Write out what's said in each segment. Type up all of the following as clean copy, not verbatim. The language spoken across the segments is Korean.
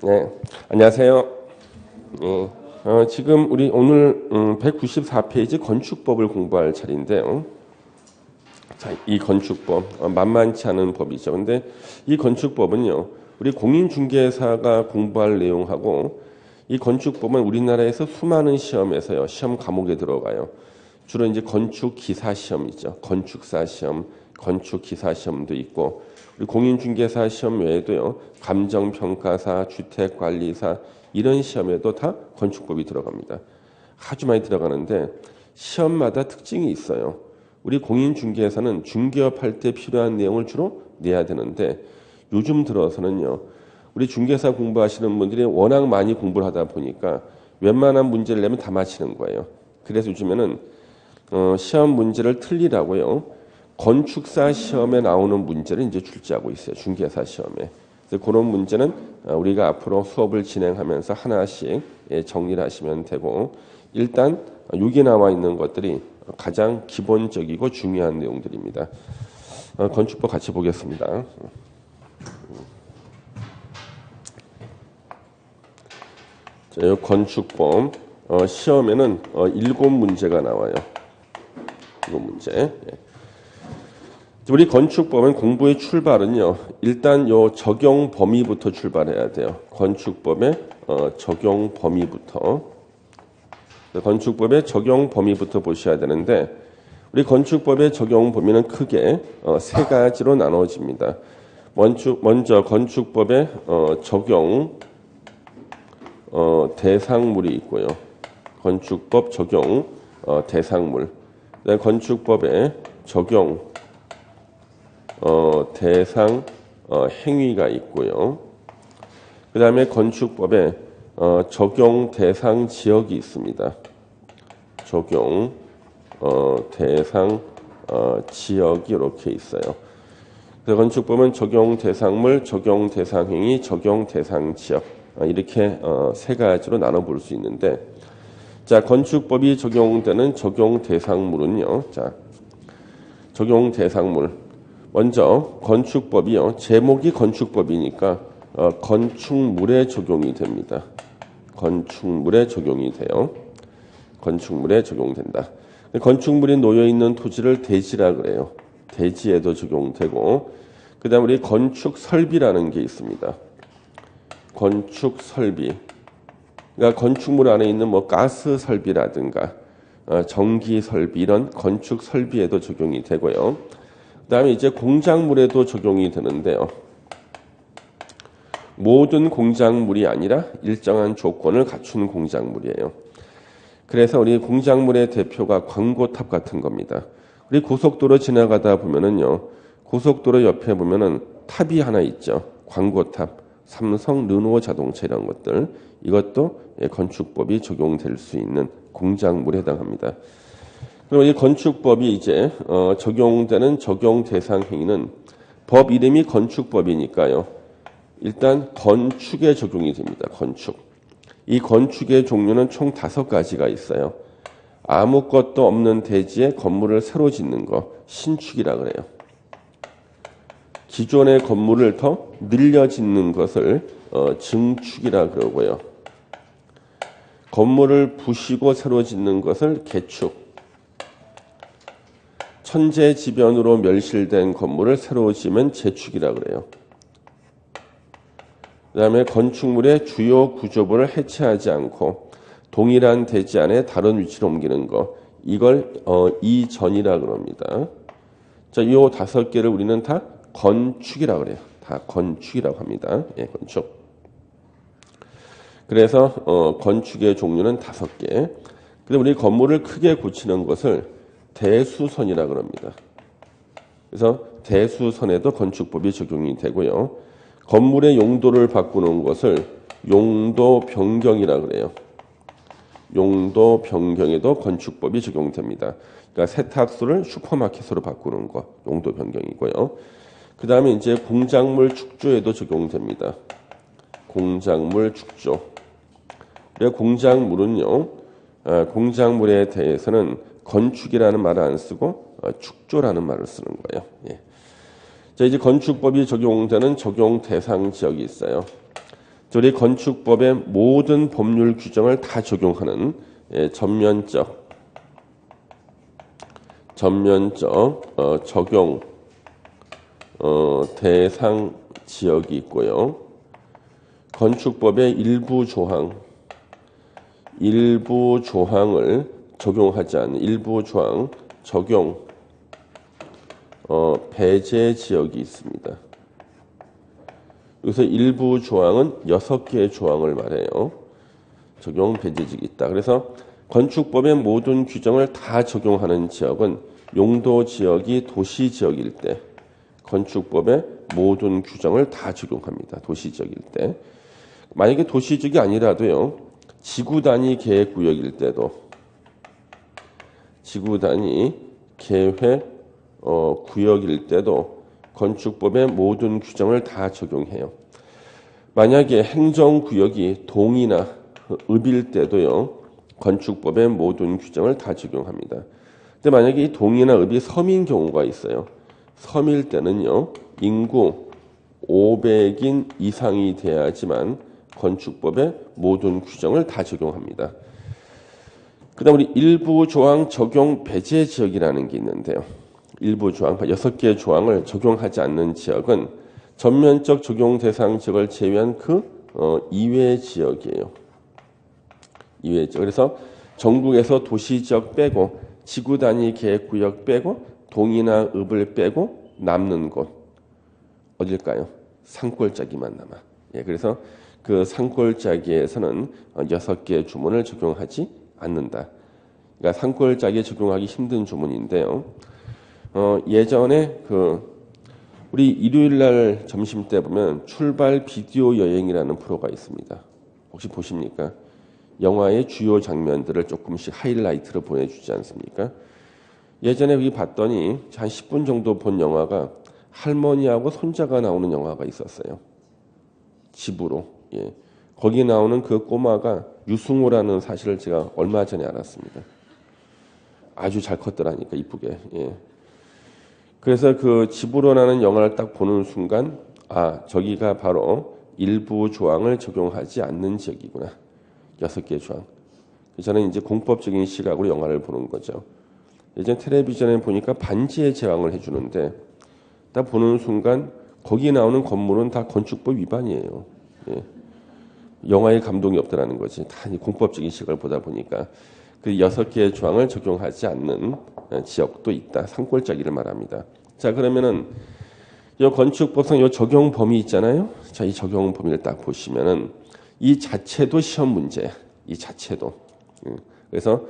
네, 안녕하세요. 예, 지금 우리 오늘 194페이지 건축법을 공부할 차례인데요. 자, 이 건축법 만만치 않은 법이죠. 근데 이 건축법은요, 우리 공인중개사가 공부할 내용하고 이 건축법은 우리나라에서 수많은 시험에서요, 시험 과목에 들어가요. 주로 이제 건축 기사 시험이죠. 건축사 시험, 건축 기사 시험도 있고 우리 공인중개사 시험 외에도요. 감정평가사, 주택관리사 이런 시험에도 다 건축법이 들어갑니다. 아주 많이 들어가는데 시험마다 특징이 있어요. 우리 공인중개사는 중개업할 때 필요한 내용을 주로 내야 되는데 요즘 들어서는요. 우리 중개사 공부하시는 분들이 워낙 많이 공부를 하다 보니까 웬만한 문제를 내면 다 맞히는 거예요. 그래서 요즘에는 시험 문제를 틀리라고요. 건축사 시험에 나오는 문제를 이제 출제하고 있어요. 중개사 시험에. 그래서 그런 문제는 우리가 앞으로 수업을 진행하면서 하나씩 정리를 하시면 되고 일단 여기 나와 있는 것들이 가장 기본적이고 중요한 내용들입니다. 건축법 같이 보겠습니다. 자, 이 건축법 시험에는 7문제가 나와요. 이거 문제. 예. 우리 건축법은 공부의 출발은요. 일단 요 적용 범위부터 출발해야 돼요. 건축법의 적용 범위부터. 건축법의 적용 범위부터 보셔야 되는데 우리 건축법의 적용 범위는 크게 세 가지로 나눠집니다. 먼저 건축법의 적용 대상물이 있고요. 건축법 적용 대상물. 건축법의 적용 대상 행위가 있고요. 그 다음에 건축법에 적용 대상 지역이 있습니다. 적용 대상 지역이 이렇게 있어요. 그래서 건축법은 적용 대상물, 적용 대상 행위, 적용 대상 지역 이렇게 세 가지로 나눠볼 수 있는데 자 건축법이 적용되는 적용 대상물은요. 자 적용 대상물 먼저 건축법이요. 제목이 건축법이니까 건축물에 적용이 됩니다. 건축물에 적용이 돼요. 건축물에 적용된다. 건축물이 놓여있는 토지를 대지라 그래요. 대지에도 적용되고 그 다음에 우리 건축설비라는 게 있습니다. 건축설비. 그러니까 건축물 안에 있는 뭐 가스 설비라든가 전기 설비 이런 건축 설비에도 적용이 되고요. 그다음에 이제 공작물에도 적용이 되는데요. 모든 공작물이 아니라 일정한 조건을 갖춘 공작물이에요. 그래서 우리 공작물의 대표가 광고탑 같은 겁니다. 우리 고속도로 지나가다 보면은요. 고속도로 옆에 보면은 탑이 하나 있죠. 광고탑. 삼성, 르노 자동차 이런 것들. 이것도 건축법이 적용될 수 있는 공작물에 해당합니다. 그리고 이 건축법이 이제 적용되는 적용 대상 행위는 법 이름이 건축법이니까요. 일단 건축에 적용이 됩니다. 건축. 이 건축의 종류는 총 5가지가 있어요. 아무것도 없는 대지에 건물을 새로 짓는 거 신축이라 그래요. 기존의 건물을 더 늘려 짓는 것을 증축이라 그러고요. 건물을 부시고 새로 짓는 것을 개축. 천재지변으로 멸실된 건물을 새로 지으면 재축이라 그래요. 그 다음에 건축물의 주요 구조부를 해체하지 않고 동일한 대지 안에 다른 위치로 옮기는 거 이걸 이전이라 그럽니다. 자, 이 5개를 우리는 다 건축이라 그래요. 다 건축이라고 합니다. 예, 건축. 그래서 건축의 종류는 5개. 근데 우리 건물을 크게 고치는 것을 대수선이라 그럽니다. 그래서 대수선에도 건축법이 적용이 되고요. 건물의 용도를 바꾸는 것을 용도 변경이라 그래요. 용도 변경에도 건축법이 적용됩니다. 그러니까 세탁소를 슈퍼마켓으로 바꾸는 거 용도 변경이고요. 그 다음에 이제 공작물 축조에도 적용됩니다. 공작물 축조. 공작물은요. 공작물에 대해서는 건축이라는 말을 안 쓰고 축조라는 말을 쓰는 거예요. 예. 자, 이제 건축법이 적용되는 적용 대상 지역이 있어요. 우리 건축법의 모든 법률 규정을 다 적용하는 전면적 적용 대상 지역이 있고요. 건축법의 일부 조항을 적용하지 않는 일부 조항 적용 배제 지역이 있습니다. 여기서 일부 조항은 6개의 조항을 말해요. 적용 배제지역이 있다. 그래서 건축법의 모든 규정을 다 적용하는 지역은 용도 지역이 도시 지역일 때 건축법의 모든 규정을 다 적용합니다. 도시 지역일 때. 만약에 도시 지역이 아니라도요. 지구 단위 계획 구역일 때도 지구 단위 계획 구역일 때도 건축법의 모든 규정을 다 적용해요. 만약에 행정구역이 동이나 읍일 때도요. 건축법의 모든 규정을 다 적용합니다. 근데 만약에 이 동이나 읍이 섬인 경우가 있어요. 섬일 때는요. 인구 500인 이상이 돼야지만 건축법의 모든 규정을 다 적용합니다. 그 다음 우리 일부 조항 적용 배제 지역이라는 게 있는데요. 일부 조항, 6개의 조항을 적용하지 않는 지역은 전면적 적용 대상 지역을 제외한 그 이외 지역이에요. 이외 지역. 그래서 전국에서 도시 지역 빼고 지구 단위 계획 구역 빼고 동이나 읍을 빼고 남는 곳 어딜까요? 산골짜기만 남아. 그래서 그 산골짜기에서는 6개의 주문을 적용하지 않는다. 그러니까 산골짜기에 적용하기 힘든 주문인데요. 예전에 우리 일요일 날 점심 때 보면 출발 비디오 여행이라는 프로가 있습니다. 혹시 보십니까? 영화의 주요 장면들을 조금씩 하이라이트로 보내주지 않습니까? 예전에 여기 봤더니 한 10분 정도 본 영화가 할머니하고 손자가 나오는 영화가 있었어요. 집으로. 예. 거기 나오는 그 꼬마가 유승호라는 사실을 제가 얼마 전에 알았습니다. 아주 잘 컸더라니까 이쁘게. 예. 그래서 그 집으로 나는 영화를 딱 보는 순간 저기가 바로 일부 조항을 적용하지 않는 지역이구나. 6개의 조항. 저는 이제 공법적인 시각으로 영화를 보는 거죠. 예전 텔레비전에 보니까 반지의 제왕을 해주는데 딱 보는 순간 거기 나오는 건물은 다 건축법 위반이에요. 예. 영화에 감동이 없더라는 거지. 다 공법적인 시각을 보다 보니까 그 6개의 조항을 적용하지 않는 지역도 있다. 산골짜기를 말합니다. 자, 그러면은 이 건축법상 이 적용 범위 있잖아요. 자, 이 적용 범위를 딱 보시면은 이 자체도 시험 문제야. 이 자체도. 그래서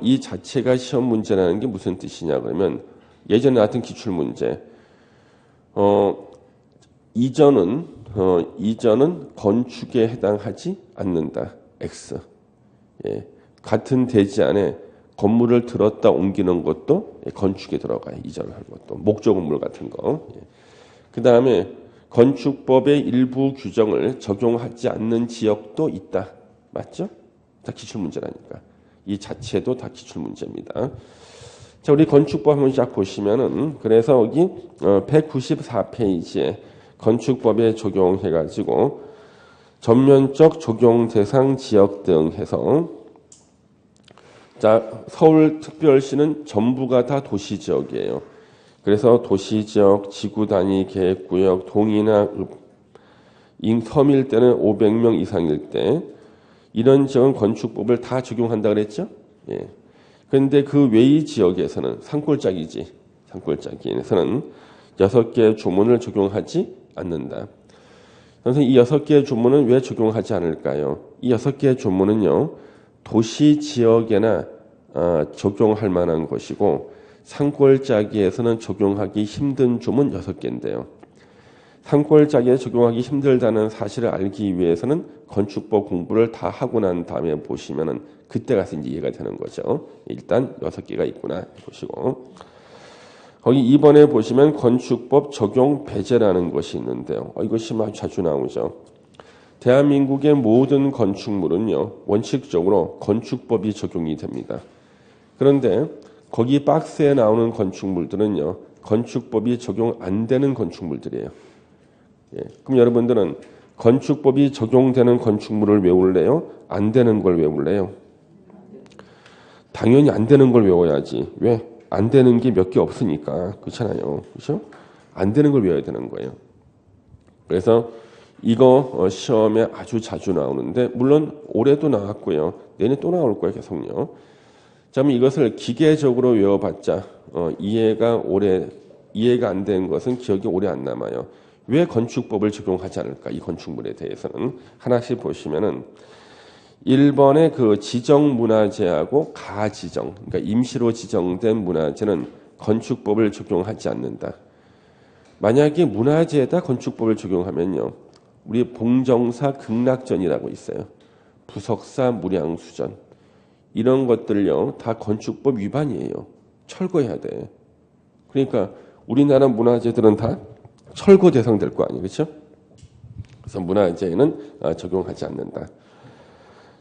이 자체가 시험 문제라는 게 무슨 뜻이냐 그러면 예전에 나왔던 기출 문제. 이전은 건축에 해당하지 않는다. X. 예. 같은 대지 안에 건물을 들었다 옮기는 것도 건축에 들어가요. 이전하는 것도. 목조 건물 같은 거. 예. 그 다음에 건축법의 일부 규정을 적용하지 않는 지역도 있다. 맞죠? 다 기출문제라니까. 이 자체도 다 기출문제입니다. 자, 우리 건축법 한번 쫙 보시면은, 그래서 여기 194페이지에 건축법에 적용해가지고 전면적 적용 대상 지역 등 해서 자, 서울특별시는 전부가 다 도시지역이에요. 그래서 도시지역, 지구 단위 계획구역, 동이나 섬일 때는 500명 이상일 때 이런 지역은 건축법을 다 적용한다 그랬죠? 예. 그런데 그 외의 지역에서는 산골짜기지. 산골짜기에서는 6개의 조문을 적용하지 않는다. 선생님, 이 6개의 조문은 왜 적용하지 않을까요? 이 6개의 조문은요. 도시 지역에나 적용할 만한 것이고 산골짜기에서는 적용하기 힘든 조문 6개인데요. 산골짜기에 적용하기 힘들다는 사실을 알기 위해서는 건축법 공부를 다 하고 난 다음에 보시면은 그때 가서 이제 이해가 되는 거죠. 일단 6개가 있구나 보시고 거기 2번에 보시면 건축법 적용 배제라는 것이 있는데요. 이것이 아주 자주 나오죠. 대한민국의 모든 건축물은요. 원칙적으로 건축법이 적용이 됩니다. 그런데 거기 박스에 나오는 건축물들은요. 건축법이 적용 안 되는 건축물들이에요. 예. 그럼 여러분들은 건축법이 적용되는 건축물을 외울래요? 안 되는 걸 외울래요? 당연히 안 되는 걸 외워야지. 왜? 안 되는 게 몇 개 없으니까. 그렇잖아요. 그렇죠? 안 되는 걸 외워야 되는 거예요. 그래서 이거 시험에 아주 자주 나오는데 물론 올해도 나왔고요. 내년에 또 나올 거예요. 계속요. 자, 그럼 이것을 기계적으로 외워봤자 이해가 안 된 것은 기억이 오래 안 남아요. 왜 건축법을 적용하지 않을까? 이 건축물에 대해서는 하나씩 보시면은 1번의 그 지정 문화재하고 가지정, 그러니까 임시로 지정된 문화재는 건축법을 적용하지 않는다. 만약에 문화재에다 건축법을 적용하면요, 우리 봉정사 극락전이라고 있어요. 부석사 무량수전 이런 것들요 다 건축법 위반이에요. 철거해야 돼. 그러니까 우리나라 문화재들은 다 철거 대상 될 거 아니에요, 그렇죠? 그래서 문화재에는 적용하지 않는다.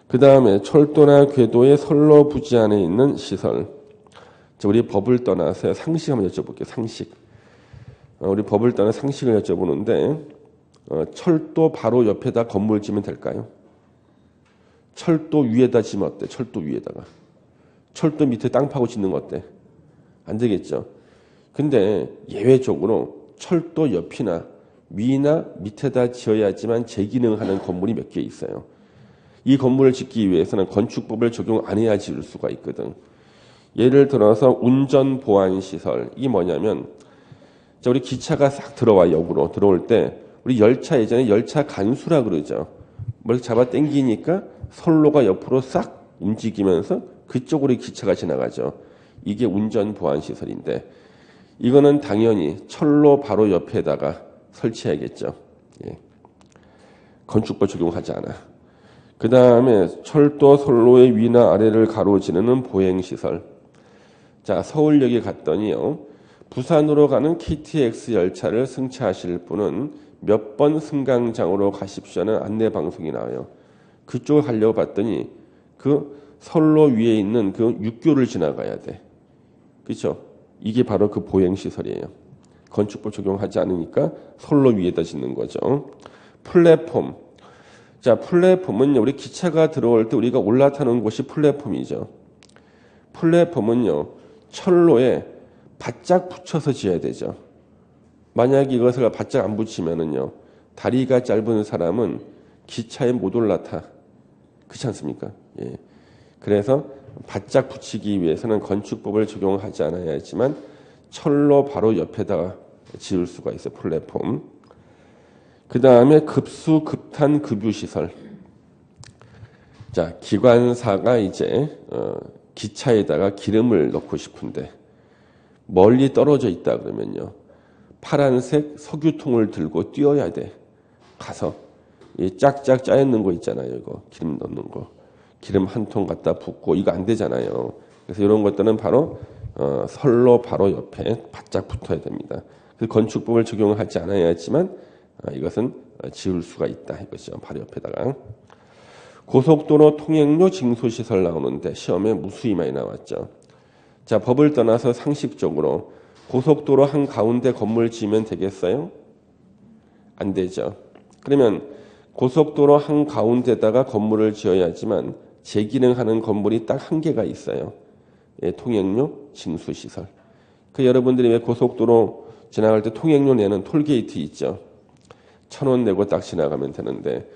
그 다음에 철도나 궤도의 선로 부지 안에 있는 시설. 자, 우리 법을 떠나서 상식 한번 여쭤볼게요. 상식. 우리 법을 떠나 상식을 여쭤보는데 철도 바로 옆에다 건물 지면 될까요? 철도 위에다 지면 어때? 철도 위에다가. 철도 밑에 땅 파고 짓는 거 어때? 안 되겠죠. 근데 예외적으로 철도 옆이나 위나 밑에다 지어야지만 재기능하는 건물이 몇 개 있어요. 이 건물을 짓기 위해서는 건축법을 적용 안 해야 지을 수가 있거든. 예를 들어서 운전보안시설. 이게 뭐냐면 자, 우리 기차가 싹 들어와 역으로 들어올 때 우리 열차 예전에 열차 간수라 그러죠. 뭘 잡아 당기니까 선로가 옆으로 싹 움직이면서 그쪽으로 기차가 지나가죠. 이게 운전보안시설인데 이거는 당연히 철로 바로 옆에다가 설치해야겠죠. 예. 건축법 적용하지 않아. 그 다음에 철도 선로의 위나 아래를 가로지르는 보행시설. 자, 서울역에 갔더니요. 부산으로 가는 KTX 열차를 승차하실 분은 몇 번 승강장으로 가십시오는 안내 방송이 나와요. 그쪽을 가려고 봤더니 그 선로 위에 있는 그 육교를 지나가야 돼. 그렇죠? 이게 바로 그 보행시설이에요. 건축법 적용하지 않으니까 선로 위에다 짓는 거죠. 플랫폼. 자, 플랫폼은요, 우리 기차가 들어올 때 우리가 올라타는 곳이 플랫폼이죠. 플랫폼은요, 철로에 바짝 붙여서 지어야 되죠. 만약 이것을 바짝 안 붙이면은요, 다리가 짧은 사람은 기차에 못 올라타. 그렇지 않습니까? 예. 그래서 바짝 붙이기 위해서는 건축법을 적용하지 않아야지만 철로 바로 옆에다가 지을 수가 있어요. 플랫폼. 그 다음에 급수, 급탄, 급유시설. 자, 기관사가 이제 기차에다가 기름을 넣고 싶은데 멀리 떨어져 있다 그러면요. 파란색 석유통을 들고 뛰어야 돼. 가서 이 짝짝 짜있는 거 있잖아요. 이거 기름 넣는 거. 기름 한 통 갖다 붓고 이거 안 되잖아요. 그래서 이런 것들은 바로 선로 바로 옆에 바짝 붙어야 됩니다. 그래서 건축법을 적용하지 않아야지만 이것은 지을 수가 있다 이거죠. 바로 옆에다가. 고속도로 통행료 징수시설 나오는데 시험에 무수히 많이 나왔죠. 자, 법을 떠나서 상식적으로 고속도로 한 가운데 건물 지으면 되겠어요? 안 되죠. 그러면 고속도로 한 가운데다가 건물을 지어야지만 재기능하는 건물이 딱 한 개가 있어요. 예, 통행료 징수시설. 그 여러분들이 왜 고속도로 지나갈 때 통행료 내는 톨게이트 있죠. 1,000원 내고 딱 지나가면 되는데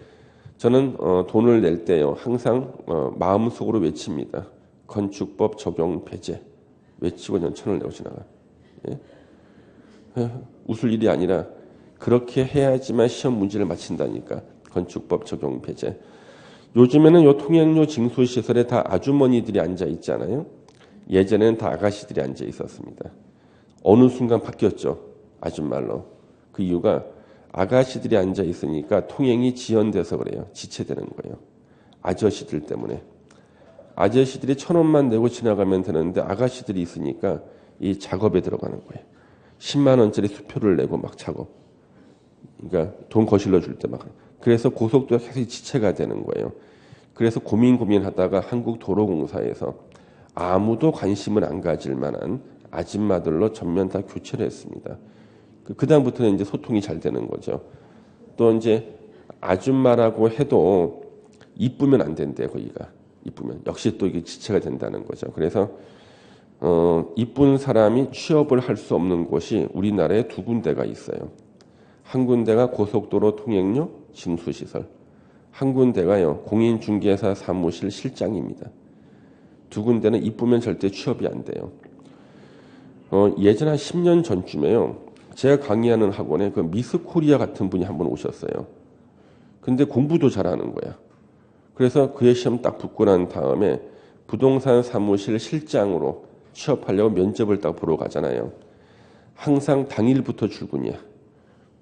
저는 돈을 낼 때요. 항상 마음속으로 외칩니다. 건축법 적용 배제. 외치고 저는 1,000원을 내고 지나가. 예? 웃을 일이 아니라 그렇게 해야지만 시험 문제를 맞힌다니까. 건축법 적용 배제. 요즘에는 요 통행료 징수 시설에 다 아주머니들이 앉아 있잖아요. 예전에는 다 아가씨들이 앉아 있었습니다. 어느 순간 바뀌었죠. 아줌말로. 그 이유가 아가씨들이 앉아 있으니까 통행이 지연돼서 그래요. 지체되는 거예요. 아저씨들 때문에. 아저씨들이 1,000원만 내고 지나가면 되는데 아가씨들이 있으니까 이 작업에 들어가는 거예요. 10만 원짜리 수표를 내고 막 작업. 그러니까 돈 거실러 줄 때 막. 그래서 고속도로가 계속 지체가 되는 거예요. 그래서 고민하다가 한국도로공사에서 아무도 관심을 안 가질 만한 아줌마들로 전면 다 교체를 했습니다. 그 다음부터는 이제 소통이 잘 되는 거죠. 또 이제 아줌마라고 해도 이쁘면 안 된대 거기가. 이쁘면 역시 또 이게 지체가 된다는 거죠. 그래서 이쁜 사람이 취업을 할 수 없는 곳이 우리나라에 두 군데가 있어요. 한 군데가 고속도로 통행료 징수시설, 한 군데가요 공인중개사 사무실 실장입니다. 두 군데는 이쁘면 절대 취업이 안 돼요. 예전 한 10년 전쯤에요. 제가 강의하는 학원에 그 미스 코리아 같은 분이 한 번 오셨어요. 근데 공부도 잘하는 거야. 그래서 그의 시험 딱 붙고 난 다음에 부동산 사무실 실장으로 취업하려고 면접을 딱 보러 가잖아요. 항상 당일부터 출근이야.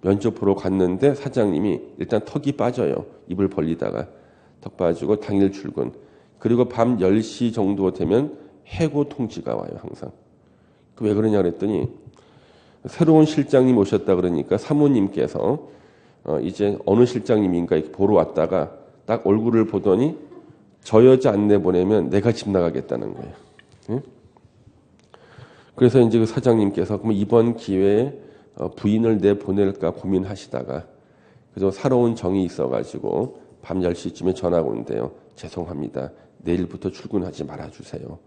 면접 보러 갔는데 사장님이 일단 턱이 빠져요. 입을 벌리다가 턱 빠지고 당일 출근. 그리고 밤 10시 정도 되면 해고 통지가 와요. 항상. 왜 그러냐 그랬더니 새로운 실장님 오셨다 그러니까 사모님께서 이제 어느 실장님인가 이렇게 보러 왔다가 딱 얼굴을 보더니 저 여자 안 내보내면 내가 집 나가겠다는 거예요. 응? 그래서 이제 그 사장님께서 그럼 이번 기회에 부인을 내보낼까 고민하시다가 그래서 살아온 정이 있어가지고 밤 10시쯤에 전화가 온대요. 죄송합니다. 내일부터 출근하지 말아주세요.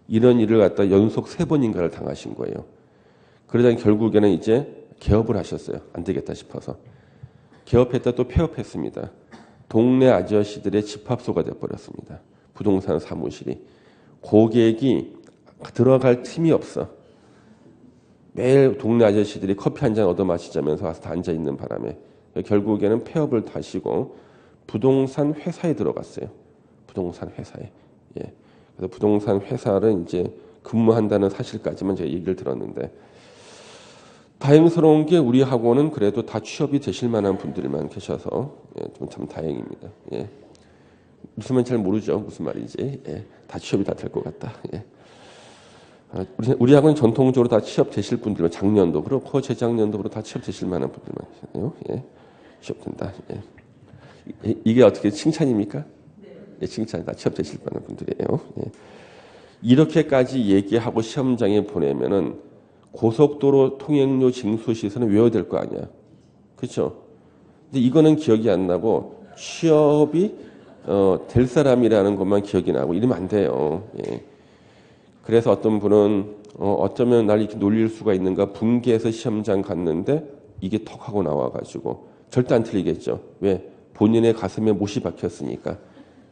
이런 일을 갖다 연속 3번인가를 당하신 거예요. 그러다 결국에는 이제 개업을 하셨어요. 안 되겠다 싶어서. 개업했다 또 폐업했습니다. 동네 아저씨들의 집합소가 돼버렸습니다. 부동산 사무실이. 고객이 들어갈 틈이 없어. 매일 동네 아저씨들이 커피 한 잔 얻어 마시자면서 와서 다 앉아있는 바람에 결국에는 폐업을 다시고 부동산 회사에 들어갔어요. 부동산 회사에. 예. 그래서 부동산 회사를 이제 근무한다는 사실까지만 제가 얘기를 들었는데 다행스러운 게 우리 학원은 그래도 다 취업이 되실 만한 분들만 계셔서 좀 참 다행입니다. 예. 무슨 말인지 잘 모르죠. 무슨 말인지. 예. 다 취업이 다 될 것 같다. 예. 우리 학원은 전통적으로 다 취업 되실 분들만 작년도 그렇고 재작년도 그렇고 다 취업 되실 만한 분들만 계시네요. 예. 취업된다. 예. 이게 어떻게 칭찬입니까? 예, 칭찬. 다 취업 되실 만한 분들이에요. 예. 이렇게까지 얘기하고 시험장에 보내면은 고속도로 통행료 징수시설은 외워야 될 거 아니야. 그렇죠? 근데 이거는 기억이 안 나고 취업이 될 사람이라는 것만 기억이 나고 이러면 안 돼요. 예. 그래서 어떤 분은 어쩌면 날 이렇게 놀릴 수가 있는가 분개해서 시험장 갔는데 이게 턱 하고 나와가지고 절대 안 틀리겠죠. 왜? 본인의 가슴에 못이 박혔으니까.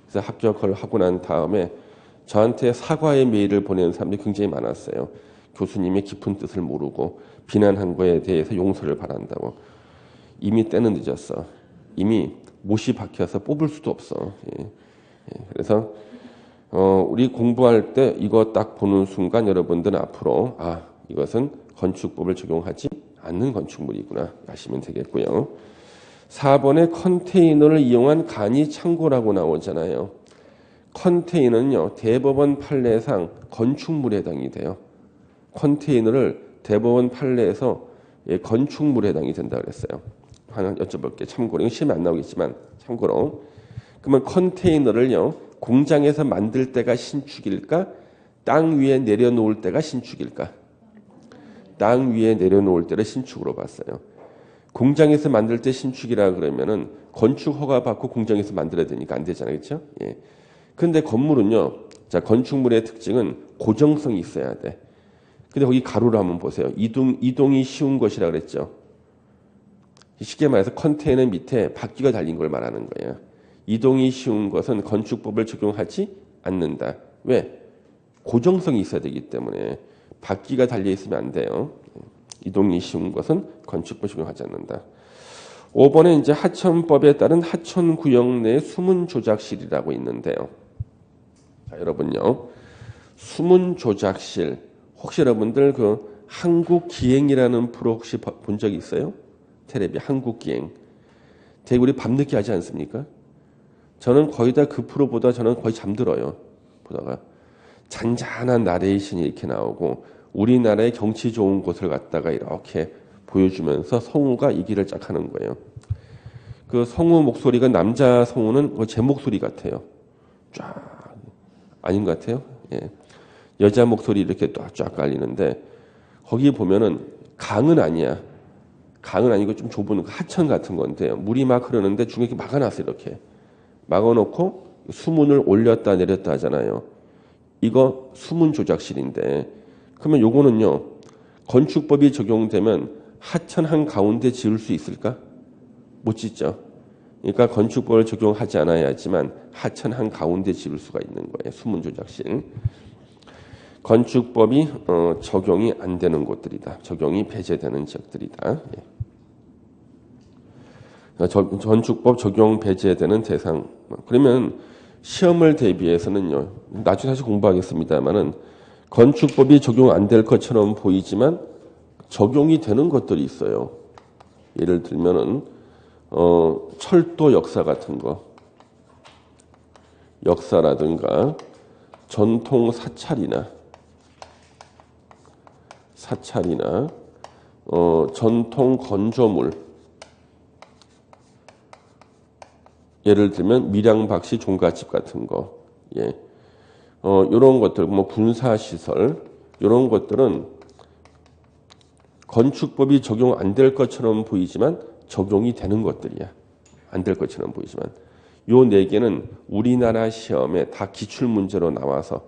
그래서 합격을 하고 난 다음에 저한테 사과의 메일을 보내는 사람들이 굉장히 많았어요. 교수님의 깊은 뜻을 모르고 비난한 거에 대해서 용서를 바란다고. 이미 때는 늦었어. 이미 못이 박혀서 뽑을 수도 없어. 예. 예. 그래서 우리 공부할 때 이거 딱 보는 순간 여러분들은 앞으로 이것은 건축법을 적용하지 않는 건축물이구나 아시면 되겠고요. 4번에 컨테이너를 이용한 간이 창고라고 나오잖아요. 컨테이너는요 대법원 판례상 건축물에 해당이 돼요. 컨테이너를 대법원 판례에서 건축물에 해당이 된다 그랬어요. 하나 여쭤볼게요. 참고로 이건 시험에 안 나오겠지만 참고로 그러면 컨테이너를요 공장에서 만들 때가 신축일까? 땅 위에 내려놓을 때가 신축일까? 땅 위에 내려놓을 때를 신축으로 봤어요. 공장에서 만들 때 신축이라 그러면은 건축 허가 받고 공장에서 만들어야 되니까 안 되잖아요. 그렇죠? 예. 근데 건물은요. 자, 건축물의 특징은 고정성이 있어야 돼. 근데 거기 가로로 한번 보세요. 이동이 쉬운 것이라 그랬죠. 쉽게 말해서 컨테이너 밑에 바퀴가 달린 걸 말하는 거예요. 이동이 쉬운 것은 건축법을 적용하지 않는다. 왜? 고정성이 있어야 되기 때문에 바퀴가 달려 있으면 안 돼요. 이동이 쉬운 것은 건축법 적용하지 않는다. 5번에 이제 하천법에 따른 하천구역 내 수문 조작실이라고 있는데요. 자, 여러분요. 수문 조작실 혹시 여러분들 그 한국기행이라는 프로 혹시 본 적 있어요? 텔레비 한국기행. 되게 우리 밤늦게 하지 않습니까? 저는 거의 다 그 프로보다 저는 거의 잠들어요. 보다가 잔잔한 나레이션이 이렇게 나오고 우리나라의 경치 좋은 곳을 갖다가 이렇게 보여주면서 성우가 이 길을 쫙 하는 거예요. 그 성우 목소리가 남자 성우는 제 목소리 같아요. 쫙 아닌 것 같아요. 예. 여자 목소리 이렇게 쫙 깔리는데 거기 보면은 강은 아니야. 강은 아니고 좀 좁은 하천 같은 건데요. 물이 막 흐르는데 중에 이렇게 막아놨어요. 이렇게 막아놓고 수문을 올렸다 내렸다 하잖아요. 이거 수문 조작실인데 그러면 요거는요. 건축법이 적용되면 하천 한 가운데 지을 수 있을까? 못 짓죠. 그러니까 건축법을 적용하지 않아야지만 하천 한 가운데 지을 수가 있는 거예요. 수문 조작실. 건축법이 적용이 안 되는 곳들이다. 적용이 배제되는 지역들이다. 건축법 적용 배제되는 대상. 그러면 시험을 대비해서는요. 나중에 다시 공부하겠습니다만은 건축법이 적용 안 될 것처럼 보이지만 적용이 되는 것들이 있어요. 예를 들면은 철도 역사 같은 거, 역사라든가 전통 사찰이나 전통 건조물, 예를 들면 밀양박씨 종갓집 같은 거, 예, 이런 것들, 뭐 군사시설 이런 것들은 건축법이 적용 안 될 것처럼 보이지만 적용이 되는 것들이야. 안 될 것처럼 보이지만 요 네 개는 우리나라 시험에 다 기출 문제로 나와서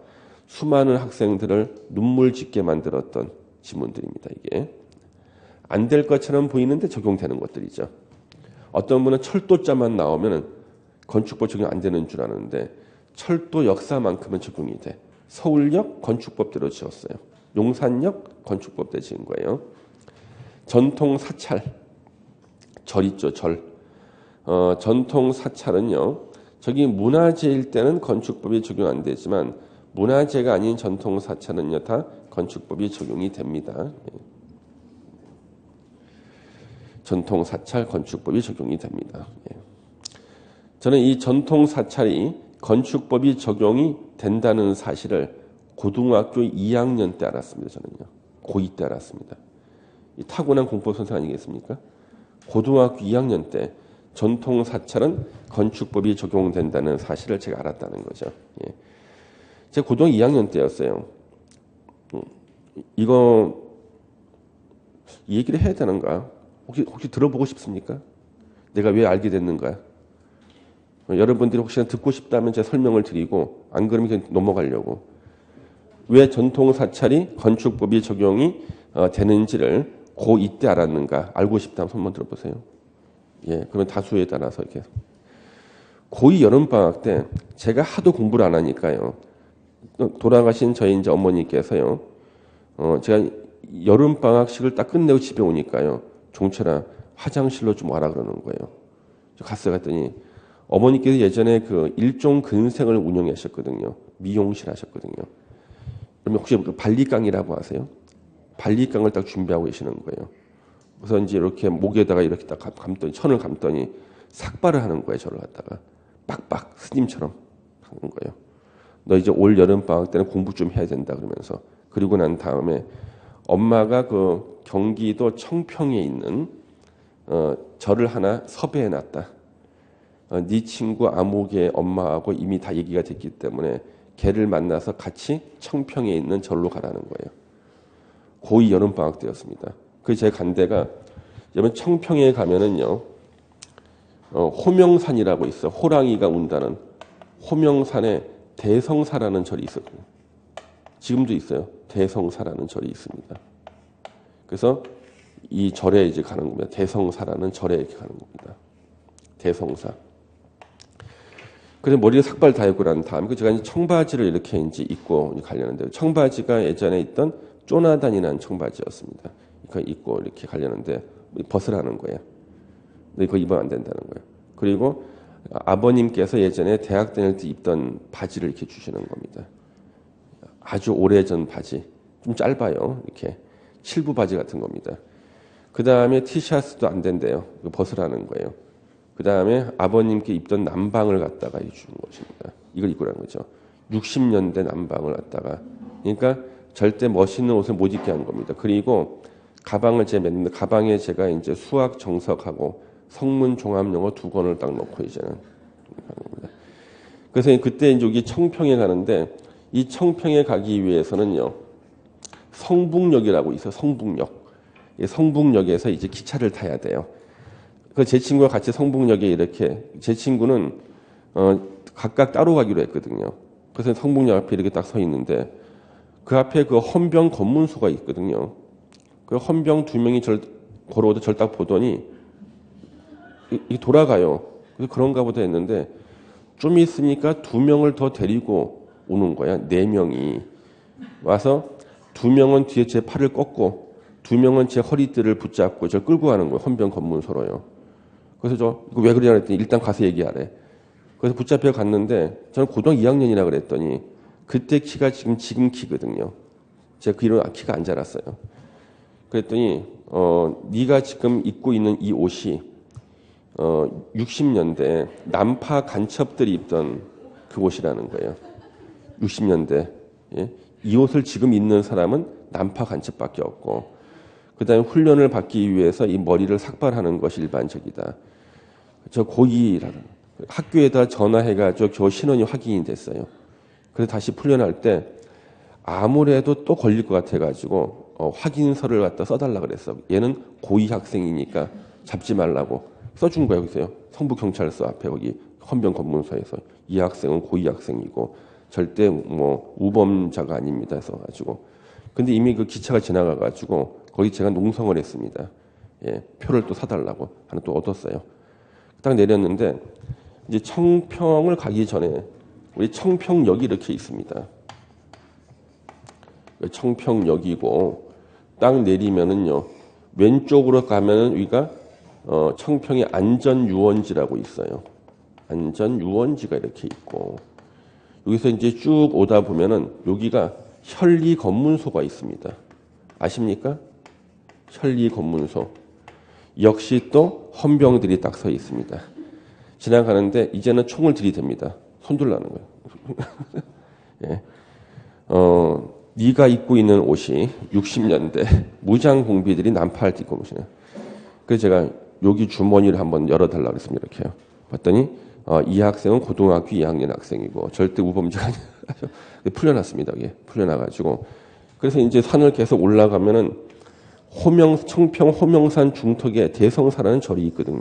수많은 학생들을 눈물 짓게 만들었던 지문들입니다. 이게 안 될 것처럼 보이는데 적용되는 것들이죠. 어떤 분은 철도자만 나오면 건축법 적용 안 되는 줄 아는데 철도 역사만큼은 적용이 돼. 서울역 건축법대로 지었어요. 용산역 건축법대로 지은 거예요. 전통 사찰, 절 있죠, 절. 전통 사찰은요, 저기 문화재일 때는 건축법이 적용 안 되지만 문화재가 아닌 전통 사찰은요, 다 건축법이 적용이 됩니다. 전통 사찰 건축법이 적용이 됩니다. 저는 이 전통 사찰이 건축법이 적용이 된다는 사실을 고등학교 2학년 때 알았습니다. 저는요, 고2 때 알았습니다. 이 타고난 공법 선생 아니겠습니까? 고등학교 2학년 때 전통 사찰은 건축법이 적용된다는 사실을 제가 알았다는 거죠. 예. 제가 고등학교 2학년 때였어요. 이거 이 얘기를 해야 되는가? 혹시 들어보고 싶습니까? 내가 왜 알게 됐는가? 여러분들이 혹시나 듣고 싶다면 제가 설명을 드리고 안 그러면 그냥 넘어가려고. 왜 전통 사찰이 건축법이 적용이 되는지를 고2 때 알았는가? 알고 싶다면 손만 들어보세요. 예, 그러면 다수에 따라서 이렇게. 고2 여름방학 때 제가 하도 공부를 안 하니까요. 돌아가신 저희 이제 어머니께서요. 제가 여름방학식을 딱 끝내고 집에 오니까요. 종철아, 화장실로 좀 와라 그러는 거예요. 갔어요. 갔더니 어머니께서 예전에 그 일종 근생을 운영하셨거든요. 미용실 하셨거든요. 그러면 혹시 그 발리깡이라고 아세요? 발리깡을 딱 준비하고 계시는 거예요. 그래서 이제 이렇게 목에다가 이렇게 딱 감더니, 천을 감더니 삭발을 하는 거예요. 저를 갖다가. 빡빡 스님처럼 하는 거예요. 너 이제 올 여름방학 때는 공부 좀 해야 된다 그러면서. 그리고 난 다음에 엄마가 그 경기도 청평에 있는 절을 하나 섭외해 놨다. 네 친구 아무개 엄마하고 이미 다 얘기가 됐기 때문에 걔를 만나서 같이 청평에 있는 절로 가라는 거예요. 고2 여름방학 때였습니다. 그 제가 간 데가 여러분 청평에 가면은요. 호명산이라고 있어. 호랑이가 운다는 호명산에 대성사라는 절이 있었거든요. 지금도 있어요. 대성사라는 절이 있습니다. 그래서 이 절에 이제 가는 겁니다. 대성사라는 절에 이렇게 가는 겁니다. 대성사. 그래서 머리에 삭발 다 입고 난 다음에 제가 이제 청바지를 이렇게 이제 입고 가려는데 청바지가 예전에 있던 쪼나단이라는 청바지였습니다. 그거 입고 이렇게 가려는데 벗으라는 거예요. 근데 그거 입으면 안 된다는 거예요. 그리고 아버님께서 예전에 대학 다닐 때 입던 바지를 이렇게 주시는 겁니다. 아주 오래전 바지. 좀 짧아요. 이렇게 칠부 바지 같은 겁니다. 그 다음에 티셔츠도 안 된대요. 벗으라는 거예요. 그 다음에 아버님께 입던 남방을 갖다가 주는 것입니다. 이걸 입고 라는 거죠. 60년대 남방을 갖다가. 그러니까 절대 멋있는 옷을 못 입게 한 겁니다. 그리고 가방을 제가 맸는데 가방에 제가 이제 수학 정석하고 성문 종합영어 2권을 딱 넣고 이제는 겁니다. 그래서 그때 이제 여기 청평에 가는데 이 청평에 가기 위해서는요. 성북역이라고 있어요. 성북역. 성북역에서 이제 기차를 타야 돼요. 그 제 친구가 같이 성북역에 이렇게 제 친구는 각각 따로 가기로 했거든요. 그래서 성북역 앞에 이렇게 딱 서 있는데 그 앞에 그 헌병 검문소가 있거든요. 그 헌병 두 명이 걸어오다 절 딱 보더니 이 돌아가요. 그래서 그런가 보다 했는데 좀 있으니까 두 명을 더 데리고 오는 거야. 네 명이 와서 두 명은 뒤에 제 팔을 꺾고 두 명은 제 허리띠를 붙잡고 저 끌고 가는 거예요. 헌병 검문소로요. 그래서 이거 왜 그러냐 그랬더니 일단 가서 얘기하래. 그래서 붙잡혀 갔는데 저는 고등학교 2학년이라 그랬더니 그때 키가 지금 키거든요. 제가 그 이런 키가 안 자랐어요. 그랬더니 네가 지금 입고 있는 이 옷이 60년대 남파 간첩들이 입던 그 옷이라는 거예요. 60년대. 예? 이 옷을 지금 입는 사람은 남파 간첩밖에 없고 그다음에 훈련을 받기 위해서 이 머리를 삭발하는 것이 일반적이다. 저 고2라는 학교에다 전화해가지고 저 신원이 확인이 됐어요. 그래서 다시 훈련할 때 아무래도 또 걸릴 것 같아가지고 확인서를 갖다 써달라 그랬어. 얘는 고2 학생이니까 잡지 말라고 써준 거예요. 그래서요. 성북경찰서 앞에 거기 헌병 검문소에서 이 학생은 고2 학생이고 절대 뭐 우범자가 아닙니다. 써가지고 근데 이미 그 기차가 지나가가지고 거기 제가 농성을 했습니다. 예, 표를 또 사달라고 하나 또 얻었어요. 딱 내렸는데 이제 청평을 가기 전에 우리 청평역이 이렇게 있습니다. 청평역이고 딱 내리면은요 왼쪽으로 가면은 여기가 청평의 안전유원지라고 있어요. 안전유원지가 이렇게 있고 여기서 이제 쭉 오다 보면은 여기가 혈리검문소가 있습니다. 아십니까? 혈리검문소. 역시 또 헌병들이 딱 서 있습니다. 지나가는데 이제는 총을 들이댑니다. 손들라는 거예요. 예. 네가 입고 있는 옷이 60년대 무장 공비들이 난파할 때 입고 오시네. 그래서 제가 여기 주머니를 한번 열어달라고 그랬습니다. 이렇게요. 봤더니 이 학생은 고등학교 2학년 학생이고 절대 우범자가 아니라 풀려났습니다. 이게 풀려나가지고 그래서 이제 산을 계속 올라가면은 청평 호명산 중턱에 대성사라는 절이 있거든요.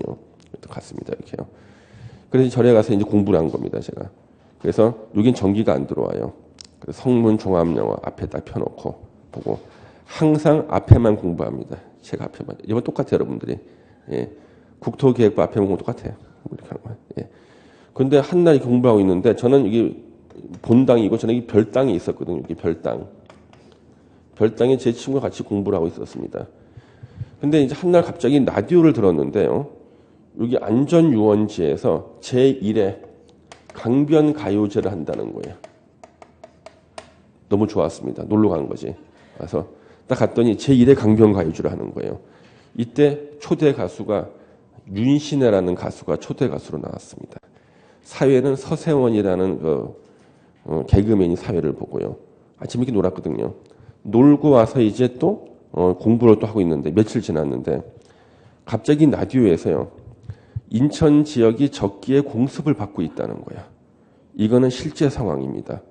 갔습니다. 이렇게요. 그래서 절에 가서 이제 공부를 한 겁니다. 제가. 그래서 여긴 전기가 안 들어와요. 그래서 성문 종합영어 앞에 딱 펴놓고 보고 항상 앞에만 공부합니다. 제가 앞에만. 이번 똑같아요, 여러분들이. 예. 국토기획부 앞에만 공부 똑같아요. 이렇게 하는 거예요. 예. 근데 한날 공부하고 있는데 저는 이게 본당이고 저는 이 별당이 있었거든요. 이게 별당. 별당에 제 친구가 같이 공부를 하고 있었습니다. 근데 이제 한날 갑자기 라디오를 들었는데요. 여기 안전유원지에서 제1회 강변가요제를 한다는 거예요. 너무 좋았습니다. 놀러 간 거지. 그래서 딱 갔더니 제1회 강변가요제를 하는 거예요. 이때 초대 가수가 윤신혜라는 가수가 초대 가수로 나왔습니다. 사회는 서세원이라는 개그맨이 사회를 보고요. 재밌게 놀았거든요. 놀고 와서 이제 또 공부를 또 하고 있는데 며칠 지났는데 갑자기 라디오에서요. 인천 지역이 적기에 공습을 받고 있다는 거야. 이거는 실제 상황입니다.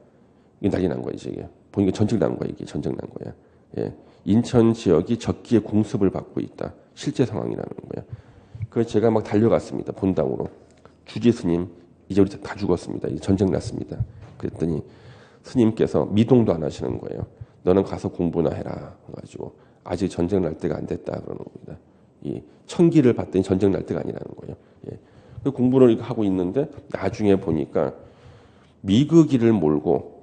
이게 난리 난 거야 이제. 보니까 전쟁 난 거야 이게. 전쟁 난 거야. 예. 인천 지역이 적기에 공습을 받고 있다. 실제 상황이라는 거야. 그래서 제가 막 달려갔습니다. 본당으로. 주지 스님 이제 우리 다 죽었습니다. 이제 전쟁 났습니다. 그랬더니 스님께서 미동도 안 하시는 거예요. 너는 가서 공부나 해라. 그래가지고 아직 전쟁 날 때가 안 됐다 그러는 겁니다. 이 천기를 봤더니 전쟁 날 때가 아니라는 거예요. 예. 그 공부를 하고 있는데 나중에 보니까 미그기를 몰고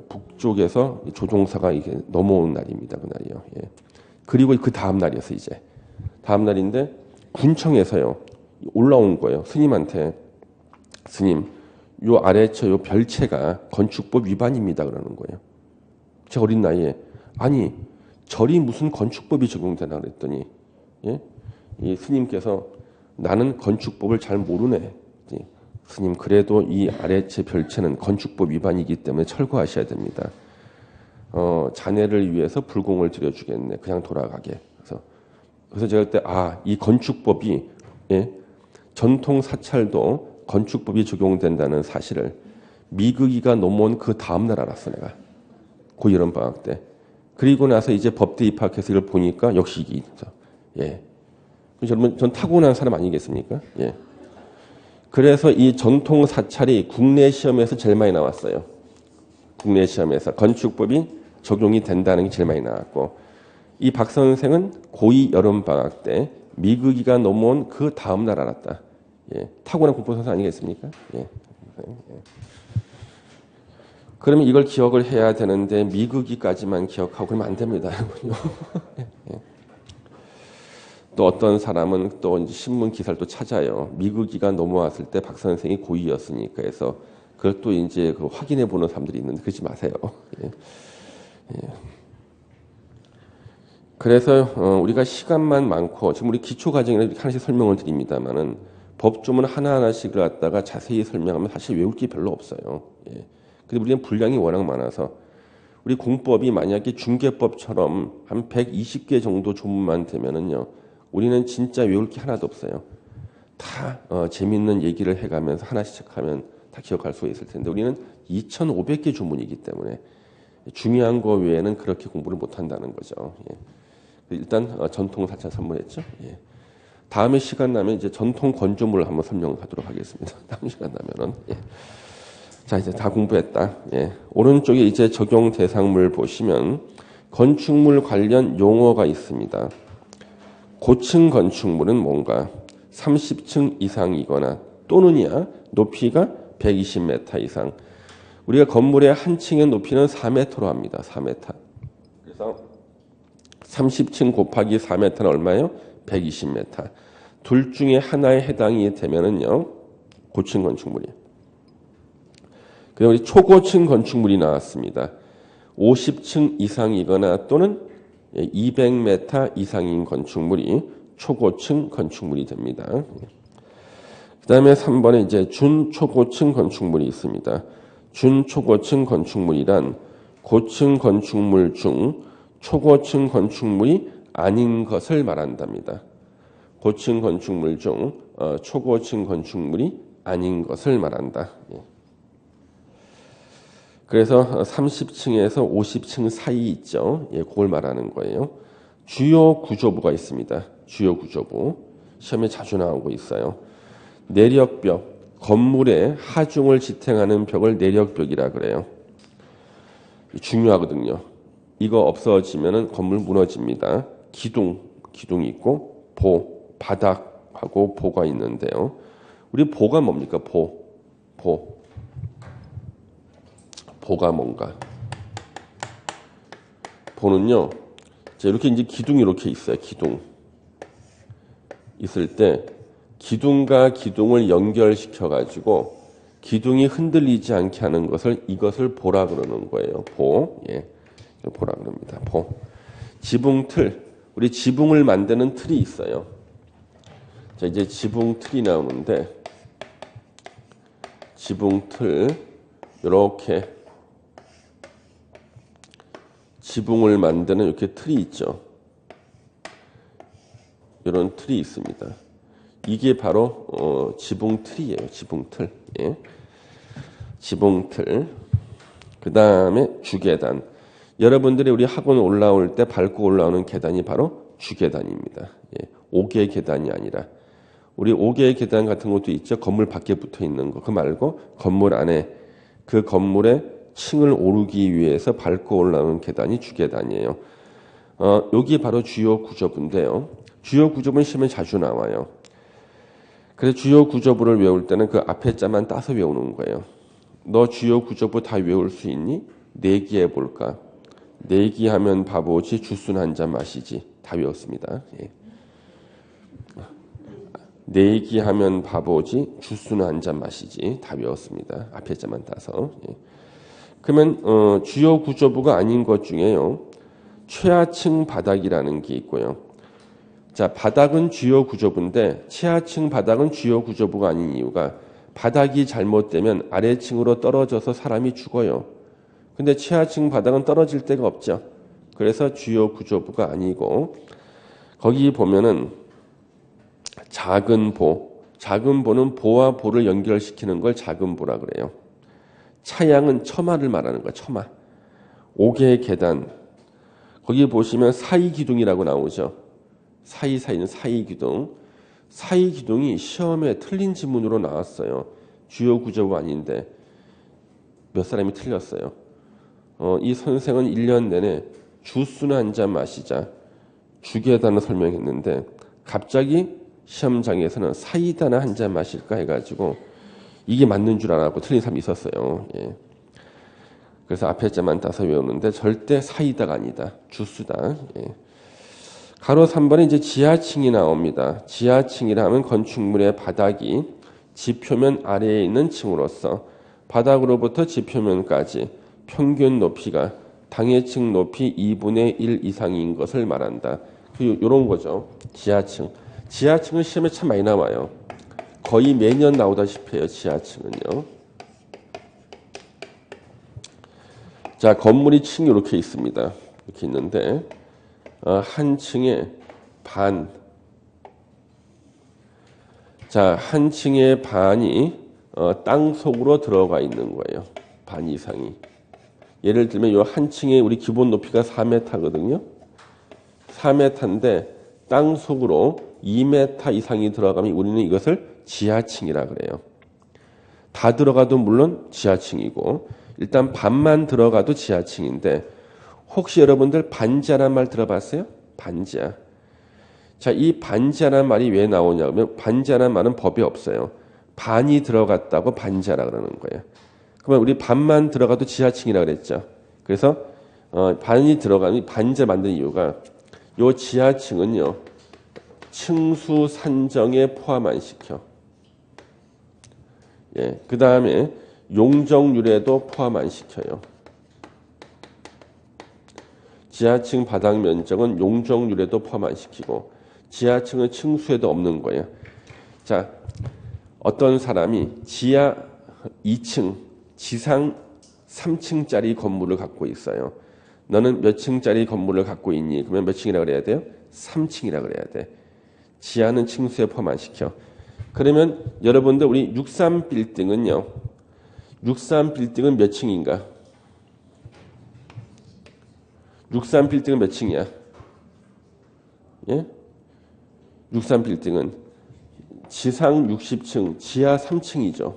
북쪽에서 조종사가 이게 넘어온 날입니다. 그날이요. 예. 그리고 그 다음 날이었어요. 이제 다음 날인데 군청에서요 올라온 거예요. 스님한테 스님 요 아래처 요 별채가 건축법 위반입니다. 그러는 거예요. 제 어린 나이에 아니 절이 무슨 건축법이 적용되나 그랬더니 예? 이 스님께서 나는 건축법을 잘 모르네. 스님 그래도 이 아래채 별채는 건축법 위반이기 때문에 철거하셔야 됩니다. 자네를 위해서 불공을 들여주겠네. 그냥 돌아가게. 그래서 제가 그때 이 건축법이 예? 전통 사찰도 건축법이 적용된다는 사실을 미그기가 넘어온 그 다음 날 알았어 내가. 고 여름 방학 때. 그리고 나서 이제 법대 입학해서 이걸 보니까 역시 이게 있어. 예. 여러분, 전 타고난 사람 아니겠습니까? 예. 그래서 이 전통 사찰이 국내 시험에서 제일 많이 나왔어요. 국내 시험에서 건축법이 적용이 된다는 게 제일 많이 나왔고, 이 박 선생은 고2 여름방학 때 미국이가 넘어온 그 다음 날 알았다. 예. 타고난 공부 선생 아니겠습니까? 예. 예. 그러면 이걸 기억을 해야 되는데 미국이까지만 기억하고 그러면 안 됩니다. 예. 또 어떤 사람은 또 이제 신문 기사를 또 찾아요. 미국이가 넘어왔을 때 박 선생이 고2였으니까 해서 그걸 또 이제 그 확인해 보는 사람들이 있는데 그러지 마세요. 예. 예. 그래서 우리가 시간만 많고 지금 우리 기초 과정이라 이렇게 하나씩 설명을 드립니다만은 법조문 하나하나씩을 갖다가 자세히 설명하면 사실 외울 게 별로 없어요. 예. 근데 우리는 분량이 워낙 많아서 우리 공법이 만약에 중개법처럼 한 120개 정도 조문만 되면은요. 우리는 진짜 외울 게 하나도 없어요. 다 재밌는 얘기를 해가면서 하나씩 하면 다 기억할 수 있을 텐데 우리는 2,500개 조문이기 때문에 중요한 거 외에는 그렇게 공부를 못한다는 거죠. 예. 일단 전통 사찰 선물했죠. 예. 다음에 시간 나면 이제 전통 건조물을 한번 설명하도록 하겠습니다. 다음 시간 나면은. 예. 자 이제 다 공부했다. 예. 오른쪽에 이제 적용 대상물 보시면 건축물 관련 용어가 있습니다. 고층 건축물은 뭔가 30층 이상이거나 또는이야 높이가 120m 이상. 우리가 건물의 한 층의 높이는 4m로 합니다. 4m. 그래서 30층 곱하기 4m는 얼마예요? 120m. 둘 중에 하나에 해당이 되면은요. 고층 건축물이에요. 그다음 우리 초고층 건축물이 나왔습니다. 50층 이상이거나 또는 200m 이상인 건축물이 초고층 건축물이 됩니다. 그 다음에 3번에 이제 준초고층 건축물이 있습니다. 준초고층 건축물이란 고층 건축물 중 초고층 건축물이 아닌 것을 말한답니다. 고층 건축물 중 초고층 건축물이 아닌 것을 말한다. 그래서 30층에서 50층 사이 있죠. 예, 그걸 말하는 거예요. 주요 구조부가 있습니다. 주요 구조부. 시험에 자주 나오고 있어요. 내력벽, 건물의 하중을 지탱하는 벽을 내력벽이라 그래요. 중요하거든요. 이거 없어지면은 건물 무너집니다. 기둥이 있고 바닥하고 보가 있는데요. 우리 보가 뭡니까? 보가 뭔가? 보는요. 이렇게 이제 기둥이 이렇게 있어요. 기둥 있을 때 기둥과 기둥을 연결시켜 가지고 기둥이 흔들리지 않게 하는 이것을 보라 그러는 거예요. 예. 보라 그럽니다. 지붕틀. 우리 지붕을 만드는 틀이 있어요. 자, 이제 지붕틀이 나오는데 지붕틀 이렇게 지붕을 만드는 이렇게 틀이 있죠. 이런 틀이 있습니다. 이게 바로 지붕틀이에요. 지붕틀. 예. 지붕틀. 그 다음에 주계단. 여러분들이 우리 학원 올라올 때 밟고 올라오는 계단이 바로 주계단입니다. 예. 5개의 계단이 아니라 우리 5개의 계단 같은 것도 있죠. 건물 밖에 붙어 있는 거. 그 말고 건물 안에 그 건물의 층을 오르기 위해서 밟고 올라오는 계단이 주계단이에요. 여기 바로 주요 구조부인데요. 주요 구조부는 시험에 자주 나와요. 그래서 주요 구조부를 외울 때는 그 앞에 자만 따서 외우는 거예요. 너 주요 구조부 다 외울 수 있니? 내기해 볼까? 내기하면 바보지 주스는 한 잔 마시지. 다 외웠습니다. 예. 내기하면 바보지 주스는 한 잔 마시지. 다 외웠습니다. 앞에 자만 따서. 예. 그러면 주요 구조부가 아닌 것 중에요. 최하층 바닥이라는 게 있고요. 자, 바닥은 주요 구조부인데 최하층 바닥은 주요 구조부가 아닌 이유가 바닥이 잘못되면 아래층으로 떨어져서 사람이 죽어요. 근데 최하층 바닥은 떨어질 데가 없죠. 그래서 주요 구조부가 아니고 거기 보면은 작은 보는 보와 보를 연결시키는 걸 작은 보라 그래요. 차양은 처마를 말하는 거야. 처마. 5개의 계단. 거기 보시면 사이기둥이라고 나오죠. 사이사이는 사이기둥. 사이기둥이 시험에 틀린 지문으로 나왔어요. 주요 구조가 아닌데 몇 사람이 틀렸어요. 이 선생은 1년 내내 주스나 한 잔 마시자 주게다는 설명했는데 갑자기 시험장에서는 사이다나 한 잔 마실까 해가지고 이게 맞는 줄 알았고 틀린 사람이 있었어요. 예. 그래서 앞에 자만 따서 외우는데 절대 사이다가 아니다. 주스다. 예. 가로 3번에 이제 지하층이 나옵니다. 지하층이라 하면 건축물의 바닥이 지표면 아래에 있는 층으로서 바닥으로부터 지표면까지 평균 높이가 당해층 높이 2분의 1 이상인 것을 말한다. 이런 거죠. 지하층. 지하층은 시험에 참 많이 나와요. 거의 매년 나오다시피 해요. 지하층은요. 자, 건물이 층이 이렇게 있습니다. 이렇게 있는데 한 층에 반. 자, 한 층의 반이 땅 속으로 들어가 있는 거예요. 반 이상이. 예를 들면 이 한 층의 우리 기본 높이가 4m거든요. 4m인데 땅 속으로 2m 이상이 들어가면 우리는 이것을 지하층이라 그래요. 다 들어가도 물론 지하층이고 일단 반만 들어가도 지하층인데 혹시 여러분들 반지하란 말 들어봤어요? 반지하. 자, 이 반지하란 말이 왜 나오냐면 반지하란 말은 법이 없어요. 반이 들어갔다고 반지하라 그러는 거예요. 그러면 우리 반만 들어가도 지하층이라 그랬죠. 그래서 반이 들어가는 반지하 만든 이유가 요 지하층은요. 층수 산정에 포함 안 시켜. 예, 그 다음에 용적률에도 포함 안 시켜요. 지하층 바닥 면적은 용적률에도 포함 안 시키고 지하층은 층수에도 없는 거예요. 자, 어떤 사람이 지하 2층, 지상 3층짜리 건물을 갖고 있어요. 너는 몇 층짜리 건물을 갖고 있니? 그러면 몇 층이라 그래야 돼요? 3층이라 그래야 돼. 지하는 층수에 포함 안 시켜. 그러면 여러분들 우리 63빌딩은요. 63빌딩은 몇 층인가? 63빌딩은 몇 층이야? 예? 63빌딩은 지상 60층, 지하 3층이죠.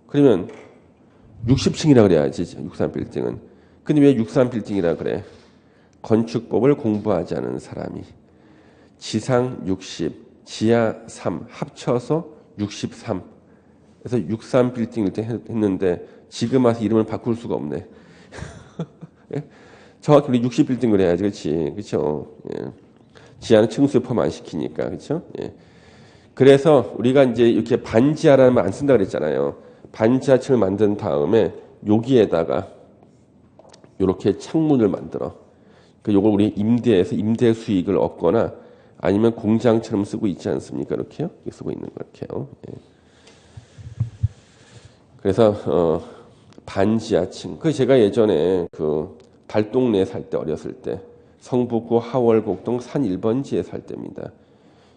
그러면 60층이라 그래야지 63빌딩은. 근데 왜 63빌딩이라 그래? 건축법을 공부하지 않은 사람이 지상 60, 지하 3 합쳐서 63. 그래서 63빌딩 했는데 지금 와서 이름을 바꿀 수가 없네. 예? 정확히 우리 60빌딩을 해야지, 그렇지? 그렇죠? 예. 지하는 층수에 포함 안 시키니까, 그렇죠? 예. 그래서 우리가 이제 이렇게 반지하라는 말 안 쓴다 그랬잖아요. 반지하층을 만든 다음에 여기에다가 이렇게 창문을 만들어. 요걸 우리 임대해서 임대 수익을 얻거나 아니면 공장처럼 쓰고 있지 않습니까? 이렇게요? 이렇게 쓰고 있는 거렇게요. 예. 그래서 반지하층. 그 제가 예전에 그 달동네에 살 때 어렸을 때 성북구 하월곡동 산 1번지에 살 때입니다.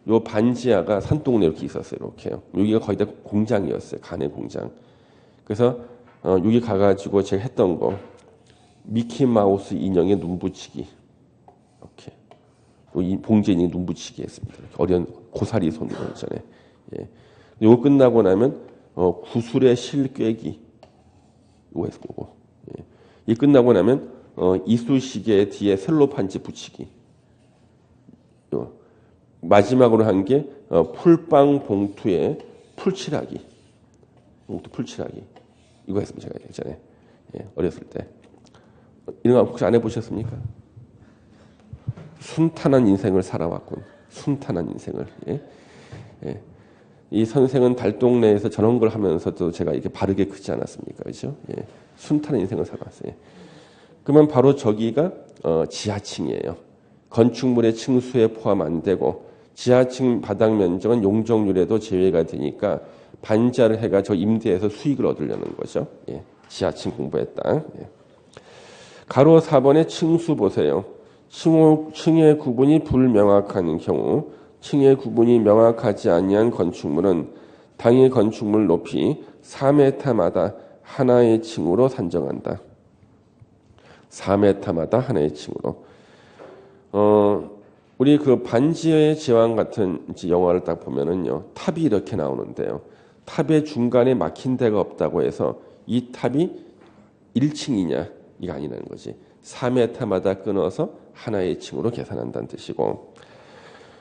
요 반지하가 산동네 이렇게 있었어요. 이렇게요. 여기가 거의 다 공장이었어요. 가내 공장. 그래서 여기 가가지고 제가 했던 거 미키마우스 인형에 눈 붙이기. 이렇게. 이 봉제 인형 눈 붙이기 했습니다. 어려운 고사리 손으로 전에. 예. 이거 끝나고 나면 구슬의 실 꿰기. 이거 해서 보고. 예. 이 끝나고 나면 이쑤시개 뒤에 셀로판지 붙이기. 요. 마지막으로 한 게 풀빵 봉투에 풀칠하기. 봉투 풀칠하기. 이거 했습니다. 제가 예전에. 예. 어렸을 때. 이런 거 혹시 안 해보셨습니까? 순탄한 인생을 살아왔군. 순탄한 인생을. 예? 예. 이 선생은 달동네에서 저런 걸 하면서도 제가 이렇게 바르게 크지 않았습니까? 그렇죠? 예. 순탄한 인생을 살아왔어요. 그러면 바로 저기가 지하층이에요. 건축물의 층수에 포함 안 되고 지하층 바닥 면적은 용적률에도 제외가 되니까 반지하를 해가 저 임대해서 수익을 얻으려는 거죠. 예. 지하층 공부했다. 예. 가로 4번의 층수 보세요. 층의 구분이 불명확한 경우 층의 구분이 명확하지 아니한 건축물은 당해 건축물 높이 4m마다 하나의 층으로 산정한다. 4m마다 하나의 층으로. 우리 그 반지의 제왕 같은 이제 영화를 딱 보면은요, 탑이 이렇게 나오는데요. 탑의 중간에 막힌 데가 없다고 해서 이 탑이 1층이냐? 이거 아니라는 거지. 4m마다 끊어서 하나의 층으로 계산한다는 뜻이고,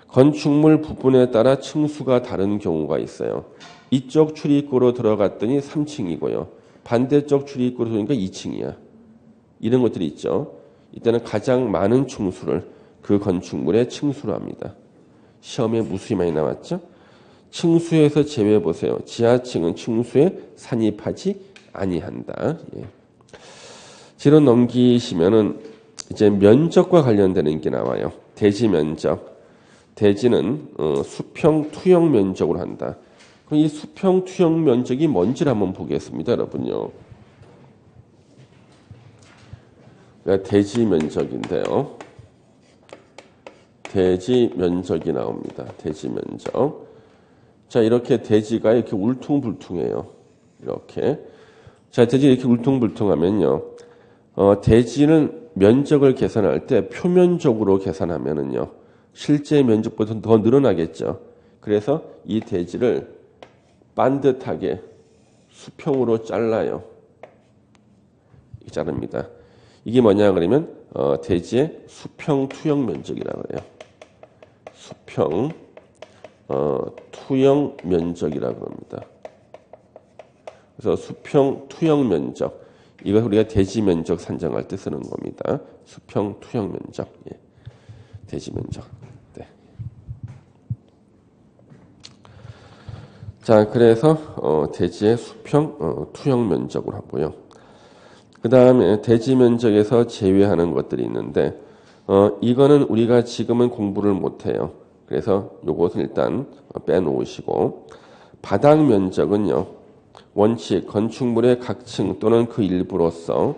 건축물 부분에 따라 층수가 다른 경우가 있어요. 이쪽 출입구로 들어갔더니 3층이고요. 반대쪽 출입구로 들어오니까 2층이야. 이런 것들이 있죠. 이때는 가장 많은 층수를 그 건축물의 층수로 합니다. 시험에 무수히 많이 나왔죠. 층수에서 제외해 보세요. 지하층은 층수에 산입하지 아니한다. 예. 뒤로 넘기시면은 이제 면적과 관련되는 게 나와요. 대지 면적. 대지는 수평 투영 면적으로 한다. 그럼 이 수평 투영 면적이 뭔지를 한번 보겠습니다, 여러분요. 그러니까 대지 면적인데요. 대지 면적이 나옵니다. 대지 면적. 자, 이렇게 대지가 이렇게 울퉁불퉁해요. 이렇게. 자, 대지 이렇게 울퉁불퉁하면요. 대지는 면적을 계산할 때 표면적으로 계산하면은요. 실제 면적보다 더 늘어나겠죠. 그래서 이 대지를 반듯하게 수평으로 잘라요. 자릅니다. 이게 뭐냐 그러면 대지의 수평 투영 면적이라고 해요. 수평 투영 면적이라고 합니다. 그래서 수평 투영 면적, 이거 우리가 대지 면적 산정할 때 쓰는 겁니다. 수평 투영 면적, 예. 대지 면적. 네. 자, 그래서 대지의 수평 투영 면적으로 하고요. 그 다음에 대지 면적에서 제외하는 것들이 있는데, 이거는 우리가 지금은 공부를 못해요. 그래서 요것은 일단 빼놓으시고, 바닥 면적은요, 원칙, 건축물의 각 층 또는 그 일부로서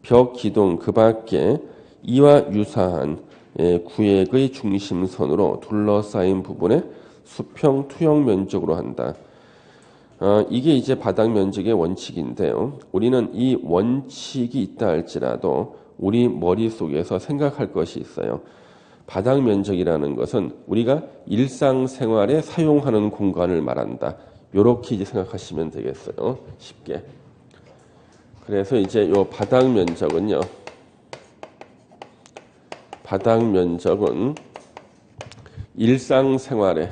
벽, 기둥, 그 밖에 이와 유사한 구획의 중심선으로 둘러싸인 부분의 수평 투영 면적으로 한다. 이게 이제 바닥 면적의 원칙인데요. 우리는 이 원칙이 있다 할지라도 우리 머릿속에서 생각할 것이 있어요. 바닥 면적이라는 것은 우리가 일상생활에 사용하는 공간을 말한다. 요렇게 이제 생각하시면 되겠어요. 쉽게. 그래서 이제 요 바닥 면적은요. 바닥 면적은 일상생활에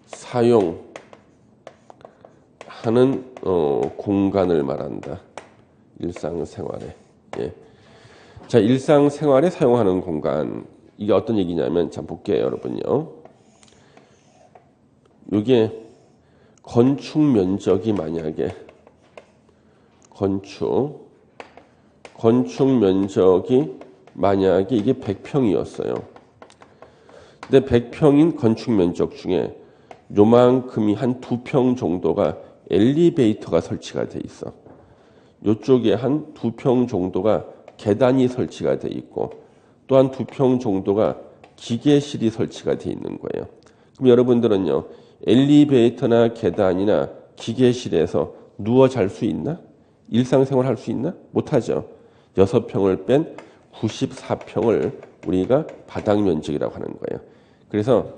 사용하는 공간을 말한다. 일상생활에. 예. 자, 일상생활에 사용하는 공간. 이게 어떤 얘기냐면, 자, 볼게요, 여러분요. 이게 건축 면적이 만약에 건축 면적이 만약에 이게 100평이었어요. 근데 100평인 건축 면적 중에 요만큼이 한 2평 정도가 엘리베이터가 설치가 돼 있어. 요쪽에 한 2평 정도가 계단이 설치가 돼 있고 또한 2평 정도가 기계실이 설치가 돼 있는 거예요. 그럼 여러분들은요, 엘리베이터나 계단이나 기계실에서 누워 잘 수 있나? 일상생활 할 수 있나? 못하죠. 6평을 뺀 94평을 우리가 바닥 면적이라고 하는 거예요. 그래서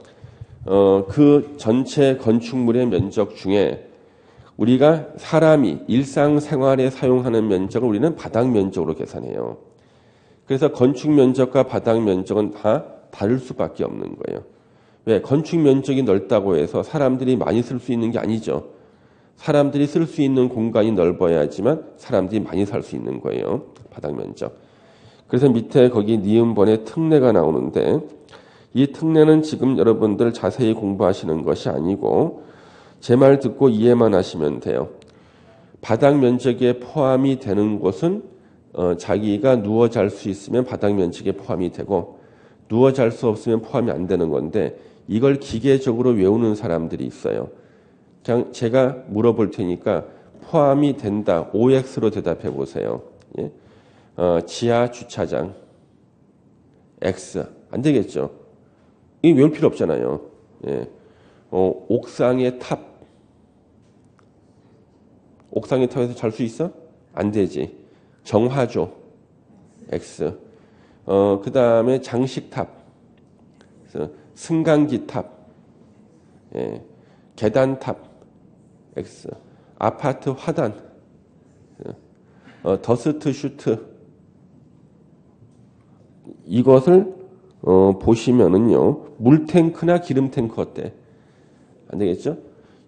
그 전체 건축물의 면적 중에 우리가 사람이 일상생활에 사용하는 면적을 우리는 바닥 면적으로 계산해요. 그래서 건축 면적과 바닥 면적은 다 다를 수밖에 없는 거예요. 왜? 건축 면적이 넓다고 해서 사람들이 많이 쓸 수 있는 게 아니죠. 사람들이 쓸 수 있는 공간이 넓어야지만 사람들이 많이 살 수 있는 거예요. 바닥 면적. 그래서 밑에 거기 니은번에 특례가 나오는데, 이 특례는 지금 여러분들 자세히 공부하시는 것이 아니고 제 말 듣고 이해만 하시면 돼요. 바닥 면적에 포함이 되는 곳은 자기가 누워 잘 수 있으면 바닥 면적에 포함이 되고, 누워 잘 수 없으면 포함이 안 되는 건데, 이걸 기계적으로 외우는 사람들이 있어요. 그냥 제가 물어볼 테니까 포함이 된다, OX로 대답해 보세요. 예? 지하 주차장 X. 안 되겠죠. 이게 외울 필요 없잖아요. 예. 옥상의 탑. 옥상의 탑에서 잘 수 있어? 안 되지. 정화조 X. 그 다음에 장식탑, 승강기탑, 예, 계단탑 X. 아파트 화단, 더스트 슈트. 이것을 보시면은요, 물탱크나 기름탱크 어때? 안 되겠죠?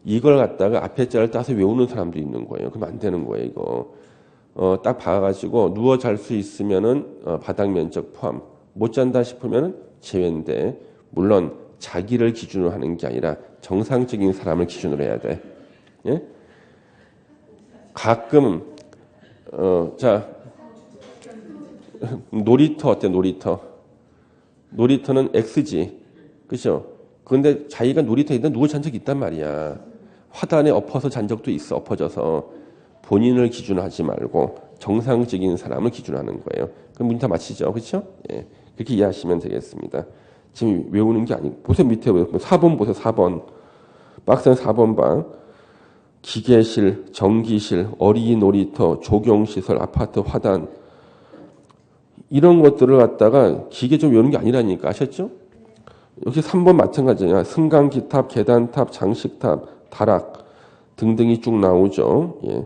이걸 갖다가 앞에 자를 따서 외우는 사람도 있는 거예요. 그럼 안 되는 거예요, 이거. 딱 봐가지고 누워 잘 수 있으면은 바닥 면적 포함, 못 잔다 싶으면은 제외인데, 물론 자기를 기준으로 하는 게 아니라 정상적인 사람을 기준으로 해야 돼. 예? 가끔 자, 놀이터 어때? 놀이터는 X지, 그죠? 그런데 자기가 놀이터에 있다 누워 잔 적이 있단 말이야. 화단에 엎어서 잔 적도 있어. 엎어져서. 본인을 기준하지 말고 정상적인 사람을 기준하는 거예요. 그럼 문제 다 맞히죠, 그렇죠? 예, 그렇게 이해하시면 되겠습니다. 지금 외우는 게 아니고, 보세요, 밑에 4번 보세요. 4번 박스는 4번 방. 기계실, 전기실, 어린이 놀이터, 조경시설, 아파트 화단, 이런 것들을 갖다가 기계 좀 외우는 게 아니라니까. 아셨죠? 여기 3번 마찬가지야. 승강기탑, 계단탑, 장식탑, 다락 등등이 쭉 나오죠. 예.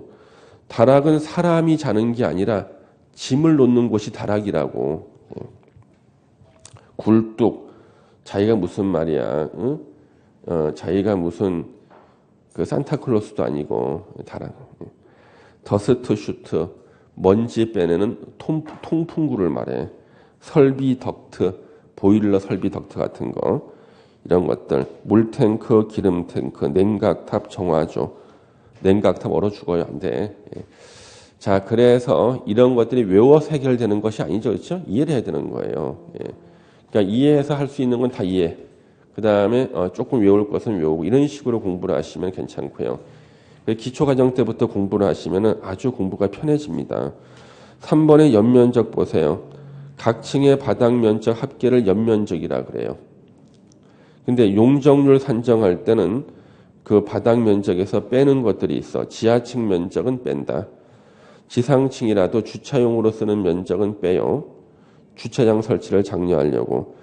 다락은 사람이 자는 게 아니라 짐을 놓는 곳이 다락이라고. 예. 굴뚝, 자기가 무슨 말이야. 응? 자기가 무슨 그 산타클로스도 아니고. 다락. 예. 더스트 슈트, 먼지 빼내는 통풍구를 말해. 설비 덕트, 보일러 설비 덕트 같은 거, 이런 것들. 물탱크, 기름탱크, 냉각탑, 정화조. 냉각탑 얼어 죽어요, 안 돼. 예. 자, 그래서 이런 것들이 외워서 해결되는 것이 아니죠, 그렇죠? 이해를 해야 되는 거예요. 예. 그러니까 이해해서 할 수 있는 건 다 이해. 그 다음에 조금 외울 것은 외우고, 이런 식으로 공부를 하시면 괜찮고요. 기초과정 때부터 공부를 하시면 아주 공부가 편해집니다. 3번의 연면적 보세요. 각 층의 바닥 면적 합계를 연면적이라 그래요. 근데 용적률 산정할 때는 그 바닥 면적에서 빼는 것들이 있어. 지하층 면적은 뺀다. 지상층이라도 주차용으로 쓰는 면적은 빼요. 주차장 설치를 장려하려고.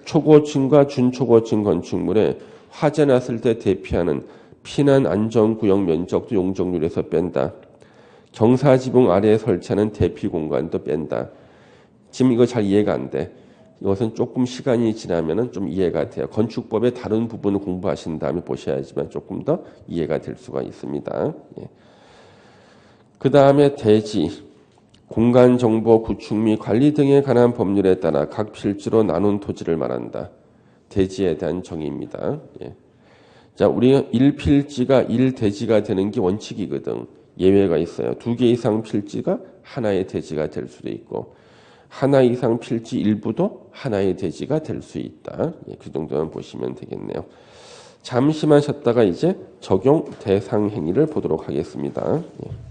초고층과 준초고층 건축물에 화재 났을 때 대피하는 피난 안전구역 면적도 용적률에서 뺀다. 경사지붕 아래에 설치하는 대피 공간도 뺀다. 지금 이거 잘 이해가 안 돼. 이것은 조금 시간이 지나면은 좀 이해가 돼요. 건축법의 다른 부분을 공부하신 다음에 보셔야지만 조금 더 이해가 될 수가 있습니다. 예. 그 다음에 대지, 공간정보 구축 및 관리 등에 관한 법률에 따라 각 필지로 나눈 토지를 말한다. 대지에 대한 정의입니다. 예. 자, 우리가 1필지가 1대지가 되는 게 원칙이거든. 예외가 있어요. 2개 이상 필지가 하나의 대지가 될 수도 있고, 하나 이상 필지 일부도 하나의 대지가 될 수 있다. 예, 그 정도만 보시면 되겠네요. 잠시만 쉬었다가 이제 적용 대상 행위를 보도록 하겠습니다. 예.